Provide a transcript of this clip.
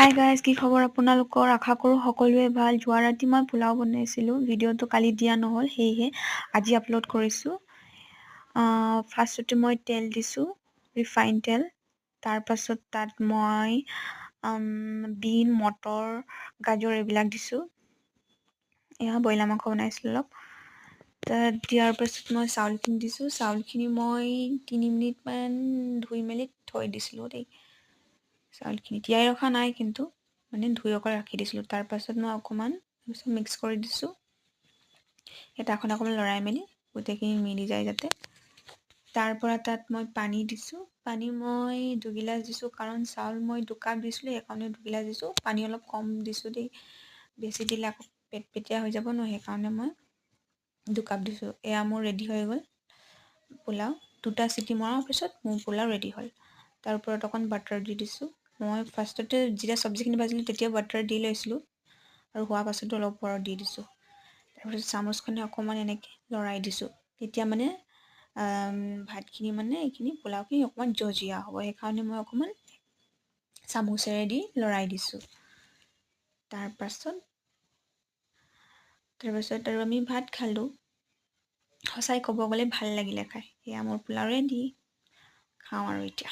Hi guys, কি খবৰ আপোনালোকৰ? আশা কৰোঁ সকলোৱে ভাল। যোৱা ৰাতি মই পোলাও বনাইছিলোঁ। ভিডিঅ'টো কালি দিয়া নহ'ল, সেয়েহে আজি আপলোড কৰিছোঁ। ফাৰ্ষ্টতে মই তেল দিছোঁ, ৰিফাইন তেল। তাৰপাছত তাত মই বিন, মটৰ, গাজৰ এইবিলাক দিছোঁ। এয়া ব্ৰইলাৰ মাংস বনাইছিলোঁ অলপ। তাত দিয়াৰ পাছত মই চাউলখিনি দিছোঁ। চাউলখিনি মই 3 মিনিটমান ধুই মেলি থৈ দিছিলোঁ দেই। চাউলখিনি তিয়াই ৰখা নাই, কিন্তু মানে ধুই অকল ৰাখি দিছিলোঁ। তাৰপাছত মই অকণমান মিক্স কৰি দিছোঁ। হেতাখন অকণমান লৰাই মেলি গোটেইখিনি মিলি যায় যাতে। তাৰপৰা তাত মই পানী দিছোঁ। পানী মই 2 গিলাচ দিছোঁ, কাৰণ চাউল মই 2 কাপ দিছিলোঁ, সেইকাৰণে 2 গিলাচ দিছোঁ। পানী অলপ কম দিছোঁ দেই, বেছি দিলে আকৌ পেটপেটীয়া হৈ যাব ন, সেইকাৰণে মই 2 কাপ দিছোঁ। এয়া মোৰ ৰেডি হৈ গ'ল পোলাও। 2টা চিটি মৰাৰ পিছত মোৰ পোলাও ৰেডি হ'ল। তাৰ ওপৰত অকণ বাটাৰ দি দিছোঁ। মই ফাৰ্ষ্টতে যেতিয়া চব্জিখিনি ভাজিলোঁ তেতিয়া বাটাৰ দি লৈছিলোঁ, আৰু হোৱাৰ পাছতো অলপ ওপৰত দি দিছোঁ। তাৰপিছত চামুচখনে অকণমান এনেকৈ লৰাই দিছোঁ। তেতিয়া মানে ভাতখিনি মানে এইখিনি পোলাওখিনি অকণমান জজিয়া হ'ব, সেইকাৰণে মই অকণমান চামুচেৰে দি লৰাই দিছোঁ। তাৰপাছত আৰু আমি ভাত খালোঁ। সঁচাই ক'ব গ'লে ভাল লাগিলে খাই। এয়া মোৰ পোলাও ৰেডি। খাওঁ আৰু এতিয়া।